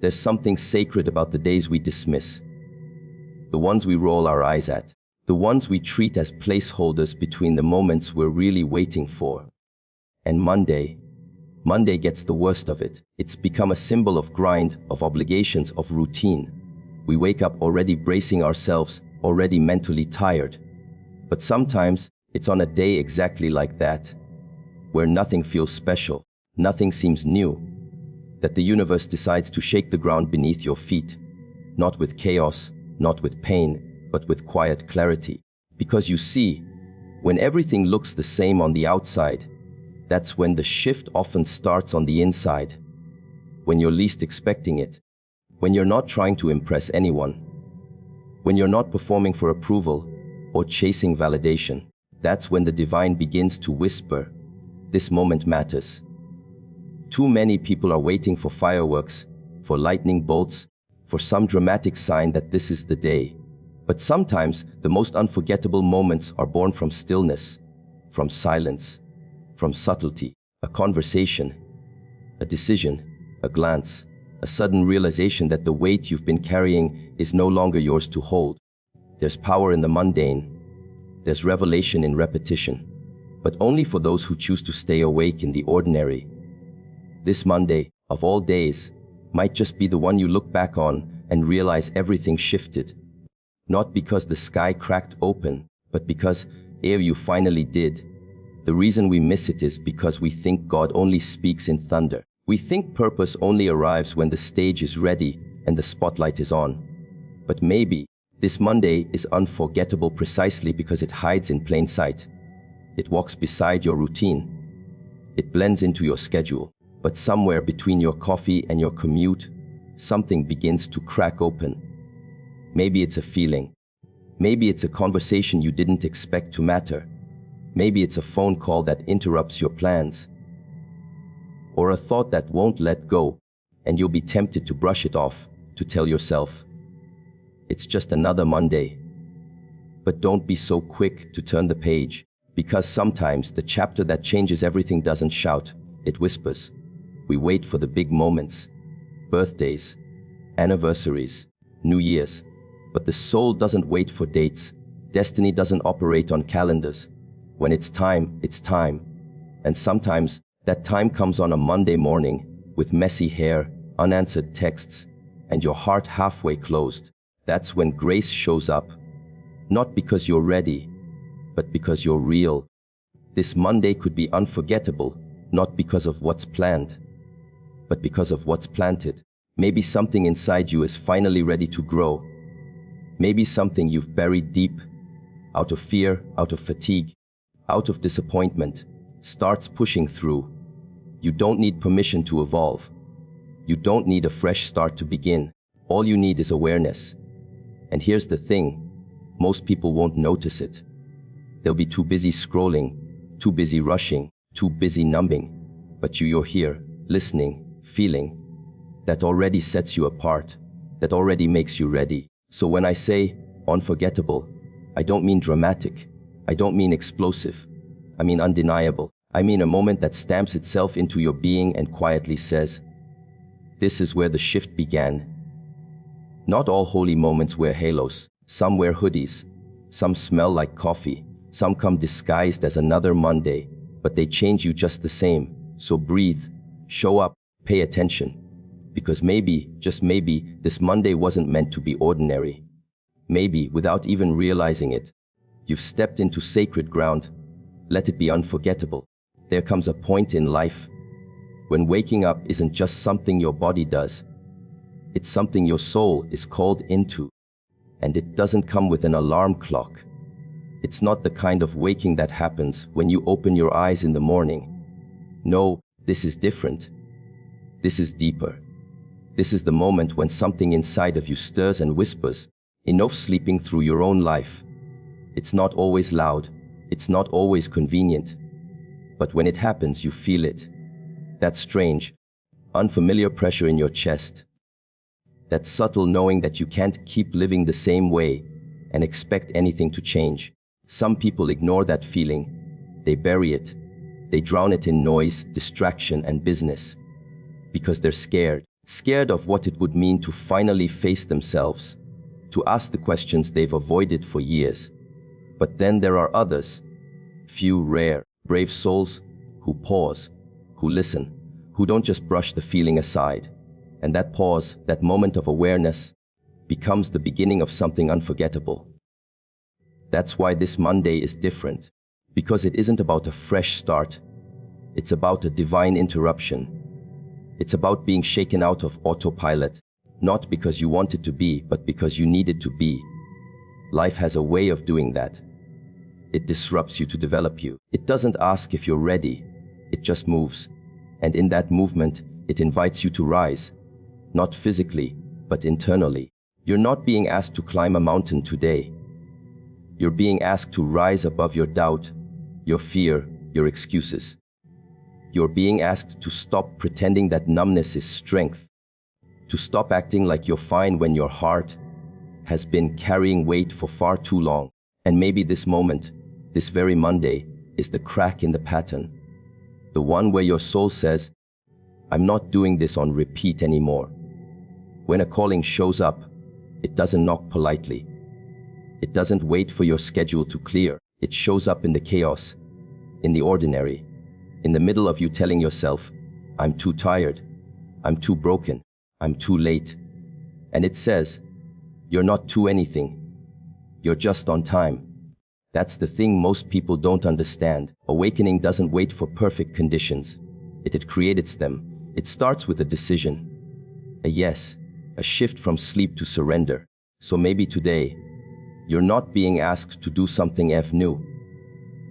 There's something sacred about the days we dismiss, the ones we roll our eyes at, the ones we treat as placeholders between the moments we're really waiting for. And Monday gets the worst of it. It's become a symbol of grind, of obligations, of routine. We wake up already bracing ourselves, already mentally tired. But sometimes it's on a day exactly like that, where nothing feels special, nothing seems new, that the universe decides to shake the ground beneath your feet, not with chaos, not with pain, but with quiet clarity. Because you see, when everything looks the same on the outside, that's when the shift often starts on the inside, when you're least expecting it, when you're not trying to impress anyone, when you're not performing for approval or chasing validation. That's when the divine begins to whisper, this moment matters. Too many people are waiting for fireworks, for lightning bolts, for some dramatic sign that this is the day. But sometimes the most unforgettable moments are born from stillness, from silence, from subtlety, a conversation, a decision, a glance, a sudden realization that the weight you've been carrying is no longer yours to hold. There's power in the mundane. There's revelation in repetition, but only for those who choose to stay awake in the ordinary. This Monday, of all days, might just be the one you look back on and realize everything shifted. Not because the sky cracked open, but because, ere you finally did. The reason we miss it is because we think God only speaks in thunder. We think purpose only arrives when the stage is ready and the spotlight is on. But maybe this Monday is unforgettable precisely because it hides in plain sight. It walks beside your routine. It blends into your schedule. But somewhere between your coffee and your commute, something begins to crack open. Maybe it's a feeling. Maybe it's a conversation you didn't expect to matter. Maybe it's a phone call that interrupts your plans. Or a thought that won't let go, and you'll be tempted to brush it off, to tell yourself, it's just another Monday. But don't be so quick to turn the page, because sometimes the chapter that changes everything doesn't shout, it whispers. We wait for the big moments, birthdays, anniversaries, New Year's. But the soul doesn't wait for dates. Destiny doesn't operate on calendars. When it's time, it's time. And sometimes that time comes on a Monday morning with messy hair, unanswered texts, and your heart halfway closed. That's when grace shows up. Not because you're ready, but because you're real. This Monday could be unforgettable, not because of what's planned, but because of what's planted. Maybe something inside you is finally ready to grow. Maybe something you've buried deep, out of fear, out of fatigue, out of disappointment, starts pushing through. You don't need permission to evolve. You don't need a fresh start to begin. All you need is awareness. And here's the thing, most people won't notice it. They'll be too busy scrolling, too busy rushing, too busy numbing. But you're here, listening, feeling. That already sets you apart. That already makes you ready. So when I say unforgettable, I don't mean dramatic. I don't mean explosive. I mean undeniable. I mean a moment that stamps itself into your being and quietly says, this is where the shift began. Not all holy moments wear halos. Some wear hoodies. Some smell like coffee. Some come disguised as another Monday. But they change you just the same. So breathe, show up, pay attention. Because maybe, just maybe, this Monday wasn't meant to be ordinary. Maybe, without even realizing it, you've stepped into sacred ground. Let it be unforgettable. There comes a point in life when waking up isn't just something your body does. It's something your soul is called into. And it doesn't come with an alarm clock. It's not the kind of waking that happens when you open your eyes in the morning. No, this is different. This is deeper. This is the moment when something inside of you stirs and whispers, enough sleeping through your own life. It's not always loud. It's not always convenient. But when it happens, you feel it. That strange, unfamiliar pressure in your chest. That subtle knowing that you can't keep living the same way and expect anything to change. Some people ignore that feeling. They bury it. They drown it in noise, distraction, and business. Because they're scared. scared of what it would mean to finally face themselves, to ask the questions they've avoided for years. But then there are others, few rare, brave souls, who pause, who listen, who don't just brush the feeling aside. And that pause, that moment of awareness, becomes the beginning of something unforgettable. That's why this Monday is different, because it isn't about a fresh start. It's about a divine interruption. It's about being shaken out of autopilot, not because you wanted to be, but because you needed to be. Life has a way of doing that. It disrupts you to develop you. It doesn't ask if you're ready. It just moves. And in that movement, it invites you to rise, not physically, but internally. You're not being asked to climb a mountain today. You're being asked to rise above your doubt, your fear, your excuses. You're being asked to stop pretending that numbness is strength, to stop acting like you're fine when your heart has been carrying weight for far too long. And maybe this moment, this very Monday, is the crack in the pattern. The one where your soul says, I'm not doing this on repeat anymore. When a calling shows up, it doesn't knock politely. It doesn't wait for your schedule to clear. It shows up in the chaos, in the ordinary, in the middle of you telling yourself, I'm too tired, I'm too broken, I'm too late. And it says, you're not too anything. You're just on time. That's the thing most people don't understand. Awakening doesn't wait for perfect conditions. It creates them. It starts with a decision. A yes, a shift from sleep to surrender. So maybe today, you're not being asked to do something new.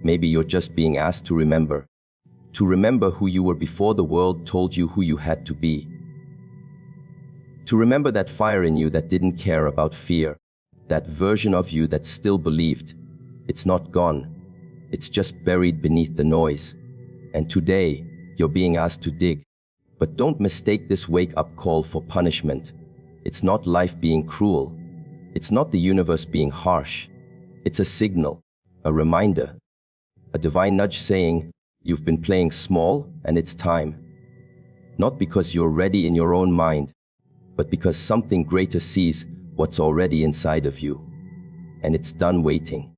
Maybe you're just being asked to remember. To remember who you were before the world told you who you had to be. To remember that fire in you that didn't care about fear. That version of you that still believed. It's not gone. It's just buried beneath the noise. And today, you're being asked to dig. But don't mistake this wake-up call for punishment. It's not life being cruel. It's not the universe being harsh. It's a signal, a reminder, a divine nudge saying, you've been playing small and it's time. Not because you're ready in your own mind, but because something greater sees what's already inside of you. And it's done waiting.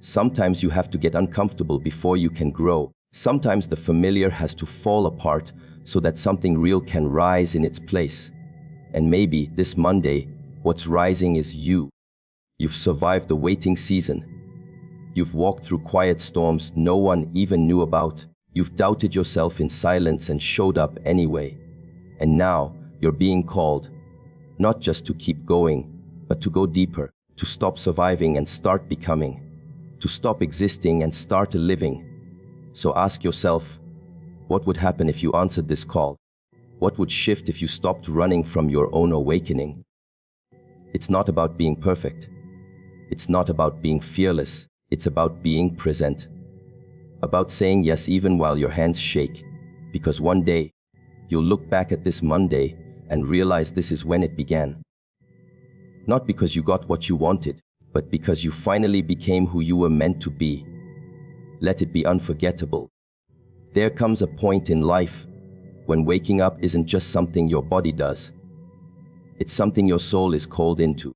Sometimes you have to get uncomfortable before you can grow. Sometimes the familiar has to fall apart so that something real can rise in its place. And maybe this Monday, what's rising is you. You've survived the waiting season. You've walked through quiet storms no one even knew about. You've doubted yourself in silence and showed up anyway. And now you're being called, not just to keep going, but to go deeper, to stop surviving and start becoming, to stop existing and start living. So ask yourself, what would happen if you answered this call? What would shift if you stopped running from your own awakening? It's not about being perfect. It's not about being fearless. It's about being present. About saying yes even while your hands shake. Because one day, you'll look back at this Monday and realize this is when it began. Not because you got what you wanted, but because you finally became who you were meant to be. Let it be unforgettable. There comes a point in life when waking up isn't just something your body does. It's something your soul is called into.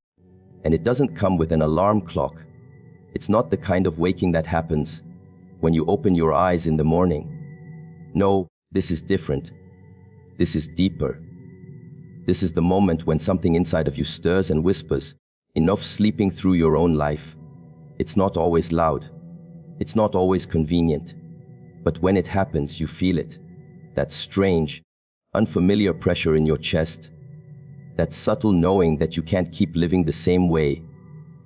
And it doesn't come with an alarm clock. It's not the kind of waking that happens when you open your eyes in the morning. No, this is different. This is deeper. This is the moment when something inside of you stirs and whispers, enough sleeping through your own life. It's not always loud. It's not always convenient. But when it happens, you feel it. That strange, unfamiliar pressure in your chest. That subtle knowing that you can't keep living the same way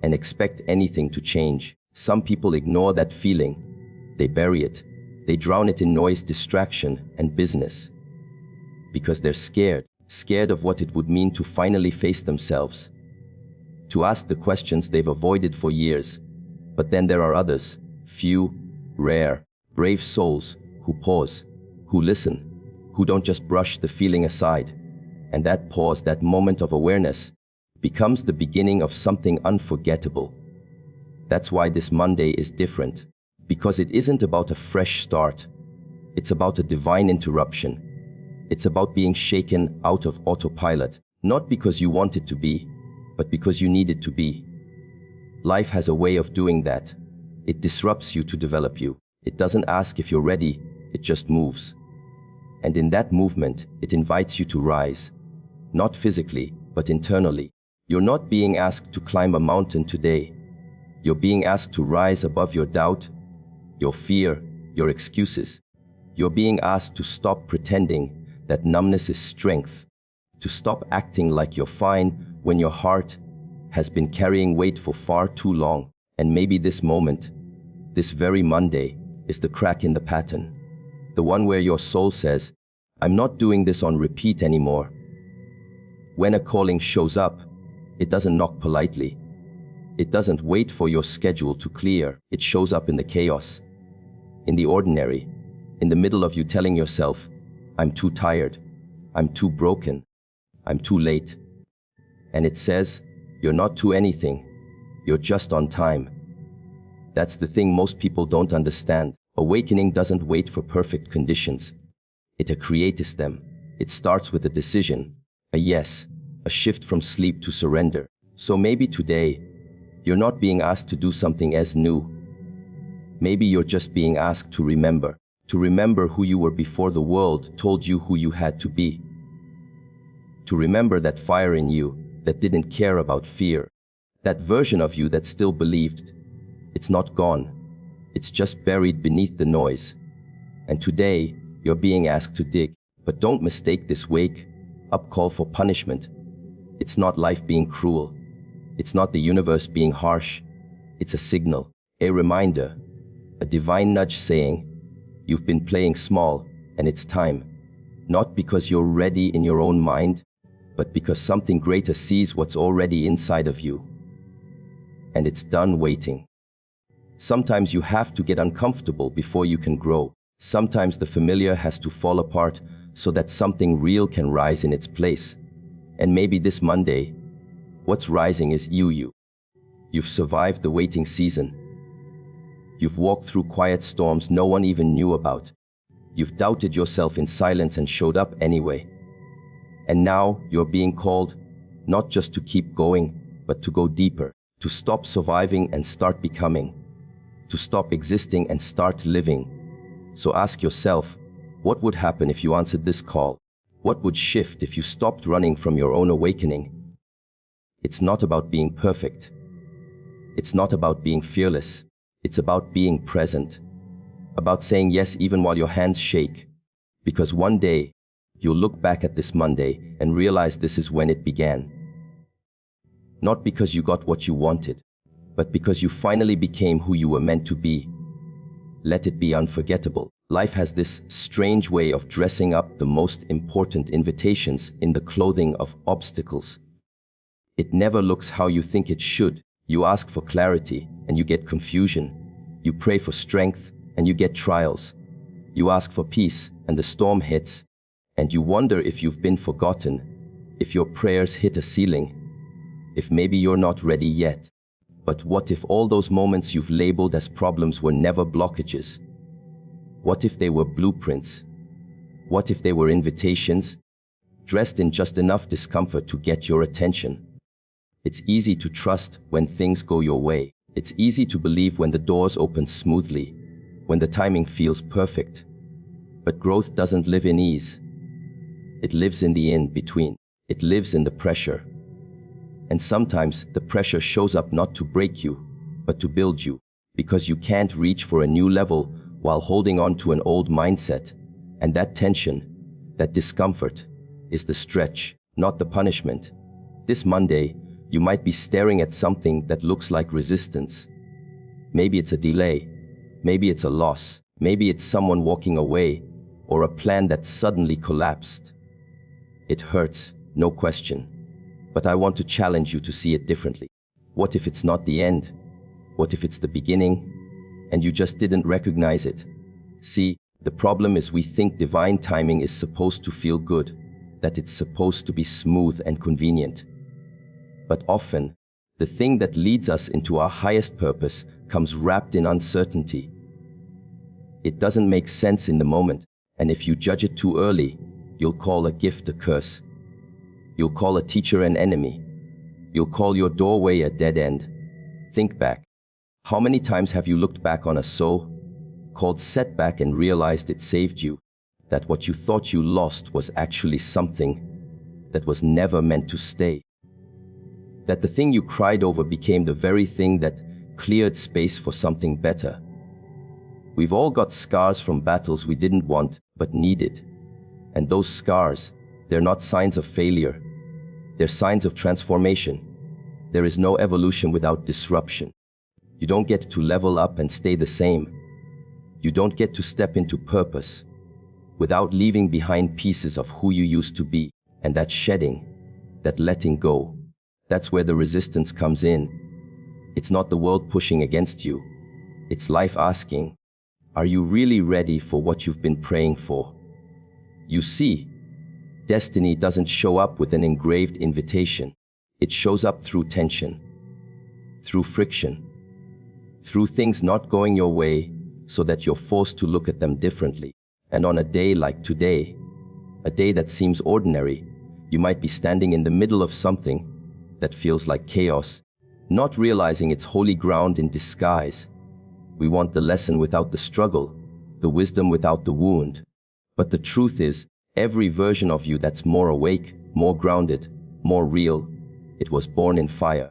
and expect anything to change. Some people ignore that feeling. They bury it. They drown it in noise, distraction, and business. Because they're scared of what it would mean to finally face themselves. To ask the questions they've avoided for years. But then there are others, few, rare, brave souls who pause, who listen, who don't just brush the feeling aside. And that pause, that moment of awareness, becomes the beginning of something unforgettable. That's why this Monday is different. Because it isn't about a fresh start. It's about a divine interruption. It's about being shaken out of autopilot, not because you want it to be, but because you need it to be. Life has a way of doing that. It disrupts you to develop you. It doesn't ask if you're ready, it just moves. And in that movement, it invites you to rise. Not physically, but internally. You're not being asked to climb a mountain today. You're being asked to rise above your doubt, your fear, your excuses. You're being asked to stop pretending that numbness is strength, to stop acting like you're fine when your heart has been carrying weight for far too long. And maybe this moment, this very Monday, is the crack in the pattern. The one where your soul says, I'm not doing this on repeat anymore. When a calling shows up, it doesn't knock politely. It doesn't wait for your schedule to clear. It shows up in the chaos, in the ordinary, in the middle of you telling yourself, I'm too tired, I'm too broken, I'm too late. And it says, you're not too anything, you're just on time. That's the thing most people don't understand. Awakening doesn't wait for perfect conditions. It creates them. It starts with a decision, a yes, a shift from sleep to surrender. So maybe today, you're not being asked to do something as new. Maybe you're just being asked to remember who you were before the world told you who you had to be. To remember that fire in you that didn't care about fear, that version of you that still believed. It's not gone. It's just buried beneath the noise. And today, you're being asked to dig. But don't mistake this wake-up call for punishment. It's not life being cruel. It's not the universe being harsh. It's a signal, a reminder, a divine nudge saying, you've been playing small, and it's time. Not because you're ready in your own mind, but because something greater sees what's already inside of you. And it's done waiting. Sometimes you have to get uncomfortable before you can grow. Sometimes the familiar has to fall apart so that something real can rise in its place. And maybe this Monday, what's rising is you. You've survived the waiting season. You've walked through quiet storms no one even knew about. You've doubted yourself in silence and showed up anyway. And now you're being called, not just to keep going, but to go deeper, to stop surviving and start becoming, to stop existing and start living. So ask yourself, what would happen if you answered this call? What would shift if you stopped running from your own awakening? It's not about being perfect. It's not about being fearless. It's about being present. About saying yes even while your hands shake. Because one day, you'll look back at this Monday and realize this is when it began. Not because you got what you wanted, but because you finally became who you were meant to be. Let it be unforgettable. Life has this strange way of dressing up the most important invitations in the clothing of obstacles. It never looks how you think it should. You ask for clarity and you get confusion. You pray for strength and you get trials. You ask for peace and the storm hits. And you wonder if you've been forgotten, if your prayers hit a ceiling, if maybe you're not ready yet. But what if all those moments you've labeled as problems were never blockages? What if they were blueprints? What if they were invitations, dressed in just enough discomfort to get your attention? It's easy to trust when things go your way. It's easy to believe when the doors open smoothly, when the timing feels perfect. But growth doesn't live in ease. It lives in the in-between. It lives in the pressure. And sometimes the pressure shows up not to break you, but to build you, because you can't reach for a new level while holding on to an old mindset. And that tension, that discomfort, is the stretch, not the punishment. This Monday, you might be staring at something that looks like resistance. Maybe it's a delay. Maybe it's a loss. Maybe it's someone walking away, or a plan that suddenly collapsed. It hurts, no question. But I want to challenge you to see it differently. What if it's not the end? What if it's the beginning, and you just didn't recognize it? See, the problem is we think divine timing is supposed to feel good, that it's supposed to be smooth and convenient. But often, the thing that leads us into our highest purpose comes wrapped in uncertainty. It doesn't make sense in the moment, and if you judge it too early, You'll call a gift a curse. You'll call a teacher an enemy. You'll call your doorway a dead end. Think back. How many times have you looked back on a so-called setback and realized it saved you? That what you thought you lost was actually something that was never meant to stay. That the thing you cried over became the very thing that cleared space for something better. We've all got scars from battles we didn't want but needed. And those scars, they're not signs of failure. They're signs of transformation. There is no evolution without disruption. You don't get to level up and stay the same. You don't get to step into purpose without leaving behind pieces of who you used to be. And that shedding, that letting go, that's where the resistance comes in. It's not the world pushing against you. It's life asking, are you really ready for what you've been praying for? You see, destiny doesn't show up with an engraved invitation. It shows up through tension, through friction, through things not going your way so that you're forced to look at them differently. And on a day like today, a day that seems ordinary, you might be standing in the middle of something that feels like chaos, not realizing it's holy ground in disguise. We want the lesson without the struggle, the wisdom without the wound. But the truth is, every version of you that's more awake, more grounded, more real, it was born in fire.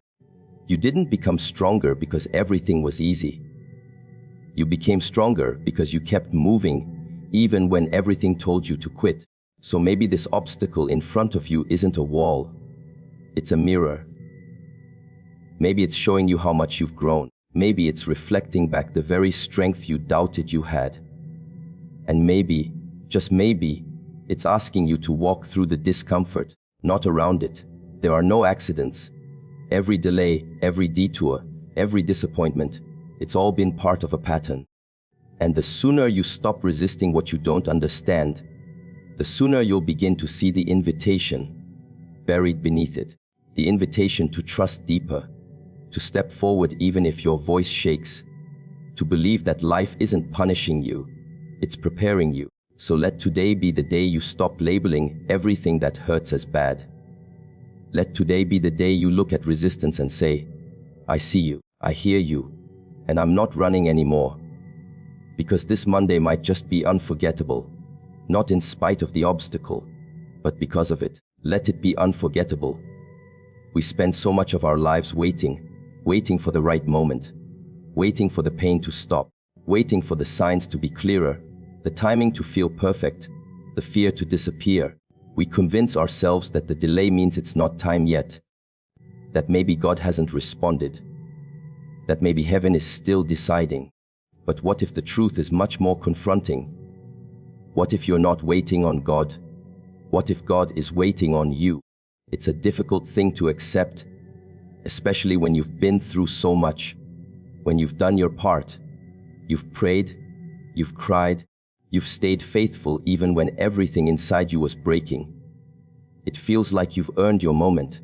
You didn't become stronger because everything was easy. You became stronger because you kept moving, even when everything told you to quit. So maybe this obstacle in front of you isn't a wall. It's a mirror. Maybe it's showing you how much you've grown. Maybe it's reflecting back the very strength you doubted you had. And maybe, just maybe, it's asking you to walk through the discomfort, not around it. There are no accidents. Every delay, every detour, every disappointment, it's all been part of a pattern. And the sooner you stop resisting what you don't understand, the sooner you'll begin to see the invitation buried beneath it. The invitation to trust deeper, to step forward even if your voice shakes, to believe that life isn't punishing you, it's preparing you. So let today be the day you stop labeling everything that hurts as bad. Let today be the day you look at resistance and say, I see you, I hear you, and I'm not running anymore. Because this Monday might just be unforgettable, not in spite of the obstacle, but because of it. Let it be unforgettable. We spend so much of our lives waiting for the right moment, waiting for the pain to stop, waiting for the signs to be clearer, the timing to feel perfect, the fear to disappear. We convince ourselves that the delay means it's not time yet, that maybe God hasn't responded, that maybe heaven is still deciding. But what if the truth is much more confronting? What if you're not waiting on God? What if God is waiting on you? It's a difficult thing to accept, especially when you've been through so much, when you've done your part, you've prayed, you've cried, you've stayed faithful even when everything inside you was breaking. It feels like you've earned your moment.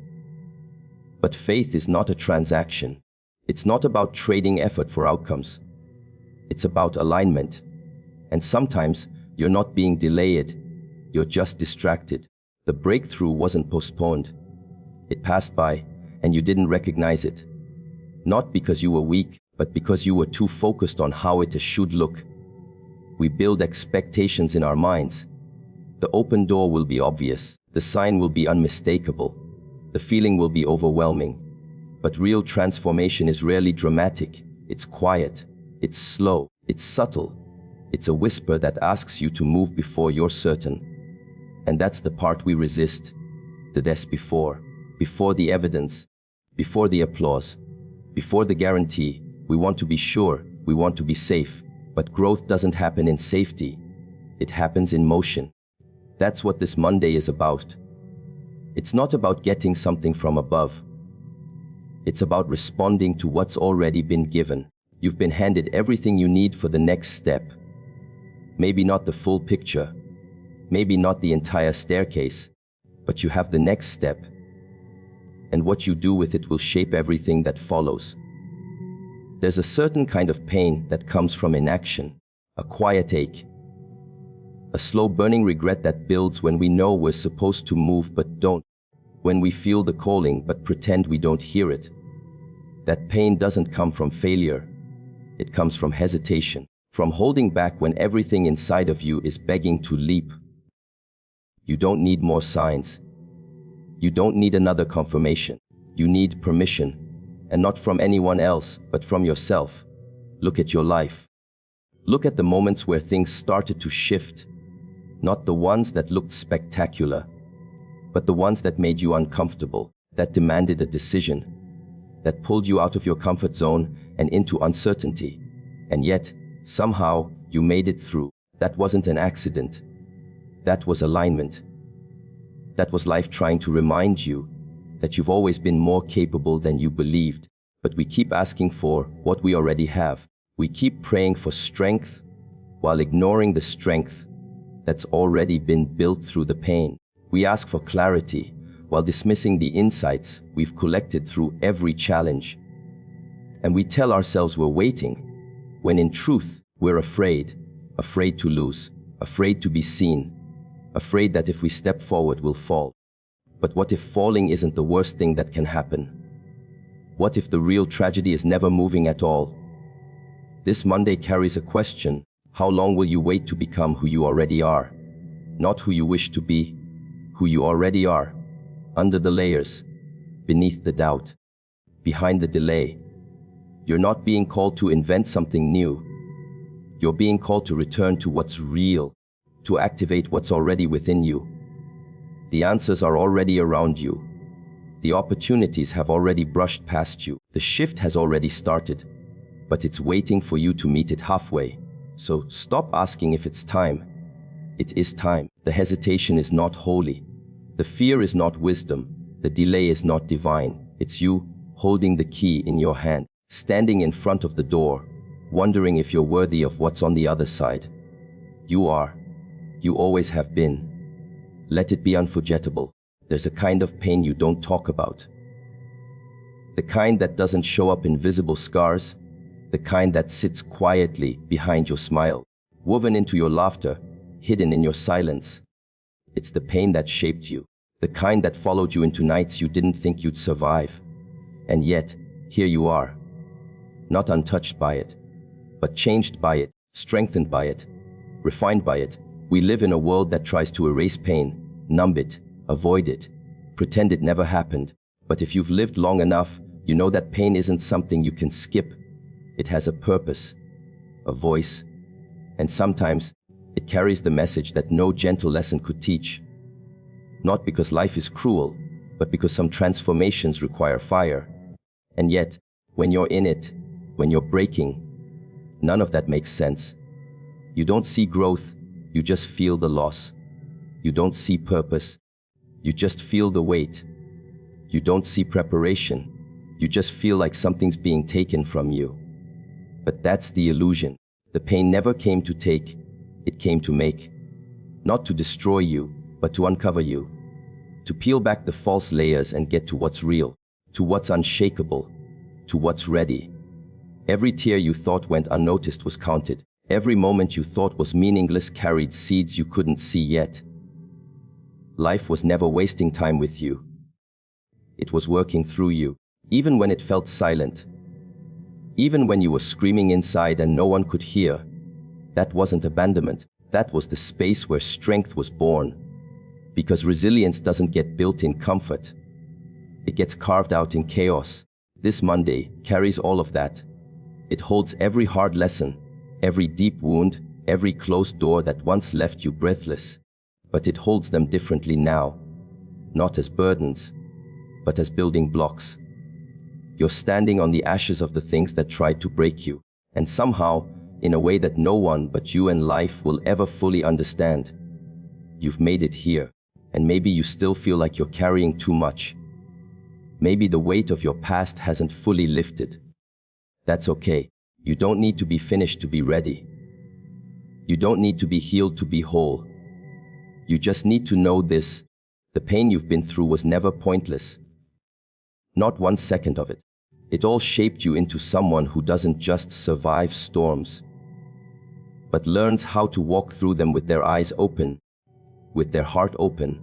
But faith is not a transaction. It's not about trading effort for outcomes. It's about alignment. And sometimes you're not being delayed, you're just distracted. The breakthrough wasn't postponed. It passed by, and you didn't recognize it. Not because you were weak, but because you were too focused on how it should look. We build expectations in our minds. The open door will be obvious, the sign will be unmistakable, the feeling will be overwhelming. But real transformation is rarely dramatic. It's quiet, it's slow, it's subtle. It's a whisper that asks you to move before you're certain. And that's the part we resist. The des before the evidence, before the applause, before the guarantee. We want to be sure, we want to be safe. But growth doesn't happen in safety. It happens in motion. That's what this Monday is about. It's not about getting something from above. It's about responding to what's already been given. You've been handed everything you need for the next step. Maybe not the full picture, maybe not the entire staircase, but you have the next step. And what you do with it will shape everything that follows. There's a certain kind of pain that comes from inaction, a quiet ache, A slow burning regret that builds when we know we're supposed to move but don't. When we feel the calling but pretend we don't hear it. That pain doesn't come from failure. It comes from hesitation, from holding back when everything inside of you is begging to leap. You don't need more signs. You don't need another confirmation. You need permission, and not from anyone else, but from yourself. Look at your life. Look at the moments where things started to shift. Not the ones that looked spectacular, but the ones that made you uncomfortable, that demanded a decision, that pulled you out of your comfort zone and into uncertainty. And yet, somehow, you made it through. That wasn't an accident. That was alignment. That was life trying to remind you that you've always been more capable than you believed. But we keep asking for what we already have. We keep praying for strength while ignoring the strength that's already been built through the pain. We ask for clarity while dismissing the insights we've collected through every challenge. And we tell ourselves we're waiting, when in truth, we're afraid to lose, afraid to be seen, afraid that if we step forward, we'll fall. But what if falling isn't the worst thing that can happen? What if the real tragedy is never moving at all? This Monday carries a question. How long will you wait to become who you already are? Not who you wish to be, who you already are. Under the layers, beneath the doubt, behind the delay. You're not being called to invent something new. You're being called to return to what's real, to activate what's already within you. The answers are already around you. The opportunities have already brushed past you. The shift has already started, but it's waiting for you to meet it halfway. So stop asking if it's time. It is time. The hesitation is not holy. The fear is not wisdom. The delay is not divine. It's you holding the key in your hand, standing in front of the door, wondering if you're worthy of what's on the other side. You are. You always have been. Let it be unforgettable. There's a kind of pain you don't talk about. The kind that doesn't show up in visible scars. The kind that sits quietly behind your smile, woven into your laughter, hidden in your silence. It's the pain that shaped you, the kind that followed you into nights you didn't think you'd survive. And yet, here you are. Not untouched by it, but changed by it, strengthened by it, refined by it. We live in a world that tries to erase pain, numb it, avoid it, pretend it never happened. But if you've lived long enough, you know that pain isn't something you can skip. It has a purpose, a voice, and sometimes it carries the message that no gentle lesson could teach. Not because life is cruel, but because some transformations require fire. And yet, when you're in it, when you're breaking, none of that makes sense. You don't see growth, you just feel the loss. You don't see purpose, you just feel the weight. You don't see preparation, you just feel like something's being taken from you. But that's the illusion. The pain never came to take, it came to make. Not to destroy you, but to uncover you. To peel back the false layers and get to what's real, to what's unshakable, to what's ready. Every tear you thought went unnoticed was counted. Every moment you thought was meaningless carried seeds you couldn't see yet. Life was never wasting time with you. It was working through you, even when it felt silent. Even when you were screaming inside and no one could hear. That wasn't abandonment. That was the space where strength was born. Because resilience doesn't get built in comfort. It gets carved out in chaos. This Monday carries all of that. It holds every hard lesson, every deep wound, every closed door that once left you breathless. But it holds them differently now. Not as burdens, but as building blocks. You're standing on the ashes of the things that tried to break you, and somehow, in a way that no one but you and life will ever fully understand. You've made it here, and maybe you still feel like you're carrying too much. Maybe the weight of your past hasn't fully lifted. That's okay. You don't need to be finished to be ready. You don't need to be healed to be whole. You just need to know this: the pain you've been through was never pointless. Not 1 second of it. It all shaped you into someone who doesn't just survive storms, but learns how to walk through them with their eyes open, with their heart open,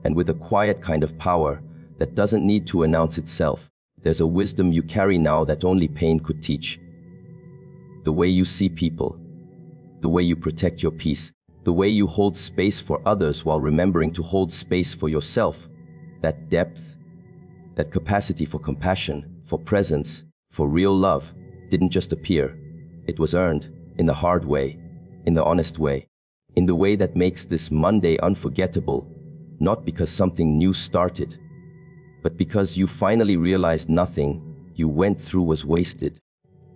and with a quiet kind of power that doesn't need to announce itself. There's a wisdom you carry now that only pain could teach. The way you see people, the way you protect your peace, the way you hold space for others while remembering to hold space for yourself. That depth, that capacity for compassion, for presence, for real love, didn't just appear. It was earned, in the hard way, in the honest way, in the way that makes this Monday unforgettable, not because something new started, but because you finally realized nothing you went through was wasted.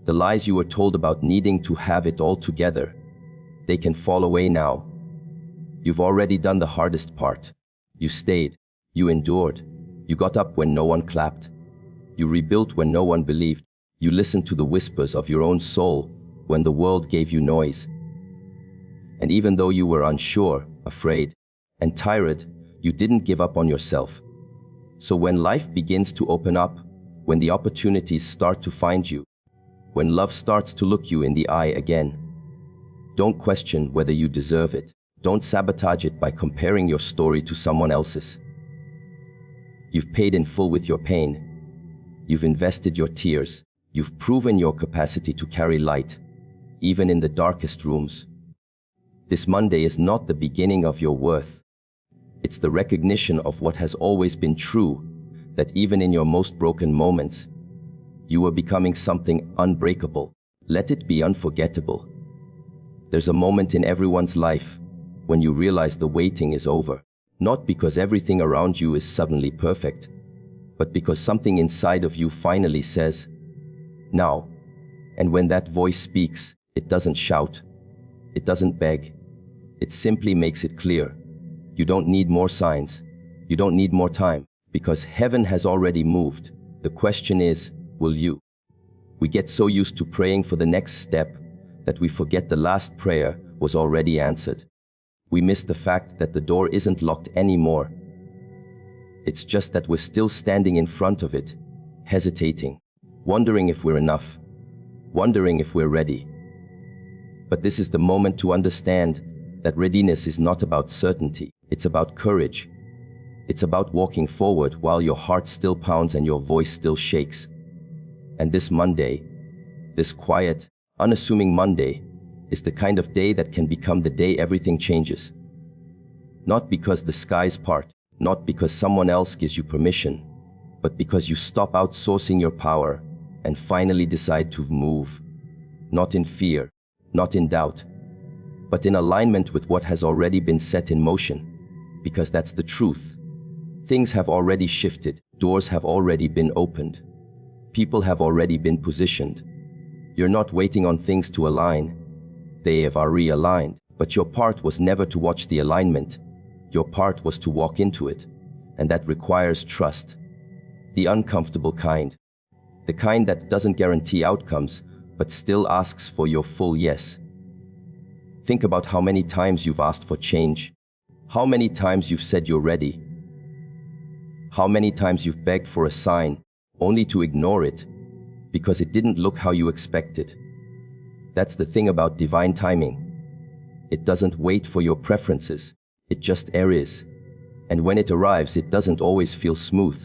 The lies you were told about needing to have it all together, they can fall away now. You've already done the hardest part. You stayed, you endured, you got up when no one clapped, you rebuilt when no one believed, you listened to the whispers of your own soul when the world gave you noise. And even though you were unsure, afraid, and tired, you didn't give up on yourself. So when life begins to open up, when the opportunities start to find you, when love starts to look you in the eye again, don't question whether you deserve it. Don't sabotage it by comparing your story to someone else's. You've paid in full with your pain. You've invested your tears. You've proven your capacity to carry light, even in the darkest rooms. This Monday is not the beginning of your worth. It's the recognition of what has always been true, that even in your most broken moments, you are becoming something unbreakable. Let it be unforgettable. There's a moment in everyone's life when you realize the waiting is over, not because everything around you is suddenly perfect, but because something inside of you finally says, now. And when that voice speaks, it doesn't shout, it doesn't beg, it simply makes it clear. You don't need more signs, you don't need more time, because heaven has already moved. The question is, will you? We get so used to praying for the next step that we forget the last prayer was already answered. We miss the fact that the door isn't locked anymore. It's just that we're still standing in front of it, hesitating, wondering if we're enough, wondering if we're ready. But this is the moment to understand that readiness is not about certainty, it's about courage. It's about walking forward while your heart still pounds and your voice still shakes. And this Monday, this quiet, unassuming Monday, is the kind of day that can become the day everything changes. Not because the skies part, not because someone else gives you permission, but because you stop outsourcing your power and finally decide to move. Not in fear, not in doubt, but in alignment with what has already been set in motion. Because that's the truth. Things have already shifted, doors have already been opened, people have already been positioned. You're not waiting on things to align. They have already realigned, but your part was never to watch the alignment. Your part was to walk into it, and that requires trust. The uncomfortable kind. The kind that doesn't guarantee outcomes, but still asks for your full yes. Think about how many times you've asked for change. How many times you've said you're ready. How many times you've begged for a sign, only to ignore it, because it didn't look how you expected. That's the thing about divine timing. It doesn't wait for your preferences, it just is. And when it arrives, it doesn't always feel smooth.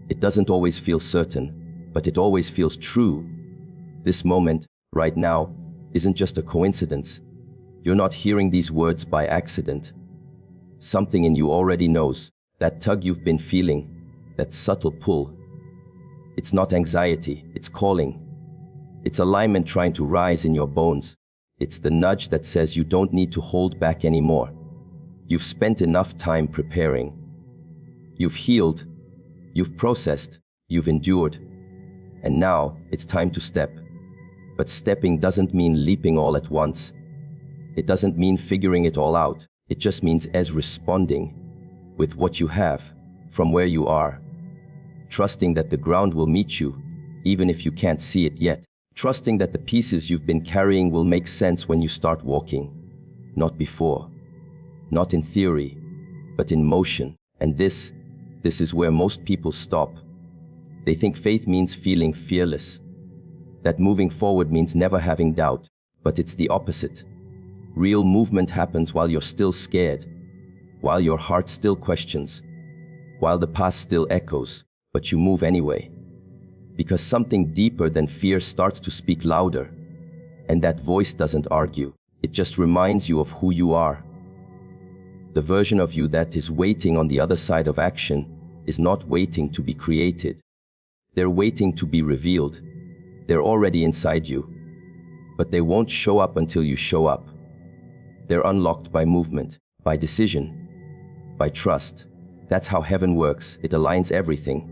It doesn't always feel certain, but it always feels true. This moment, right now, isn't just a coincidence. You're not hearing these words by accident. Something in you already knows, that tug you've been feeling, that subtle pull. It's not anxiety, it's calling. It's alignment trying to rise in your bones. It's the nudge that says you don't need to hold back anymore. You've spent enough time preparing. You've healed, you've processed, you've endured. And now it's time to step. But stepping doesn't mean leaping all at once. It doesn't mean figuring it all out. It just means as responding with what you have, from where you are. Trusting that the ground will meet you, even if you can't see it yet. Trusting that the pieces you've been carrying will make sense when you start walking. Not before. Not in theory, but in motion. And this is where most people stop. They think faith means feeling fearless. That moving forward means never having doubt, but it's the opposite. Real movement happens while you're still scared, while your heart still questions, while the past still echoes, but you move anyway. Because something deeper than fear starts to speak louder, and that voice doesn't argue, it just reminds you of who you are. The version of you that is waiting on the other side of action is not waiting to be created. They're waiting to be revealed. They're already inside you, but they won't show up until you show up. They're unlocked by movement, by decision, by trust. That's how heaven works. It aligns everything,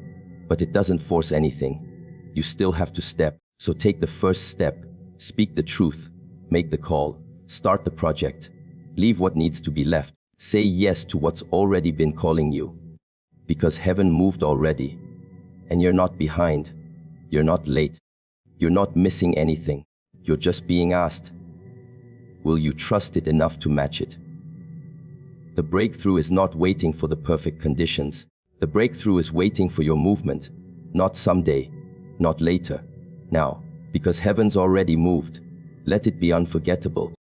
but it doesn't force anything. You still have to step. So take the first step, speak the truth, make the call, start the project, leave what needs to be left, say yes to what's already been calling you. Because heaven moved already, and you're not behind, you're not late, you're not missing anything, you're just being asked. Will you trust it enough to match it? The breakthrough is not waiting for the perfect conditions. The breakthrough is waiting for your movement, not someday, not later, now, because heaven's already moved. Let it be unforgettable.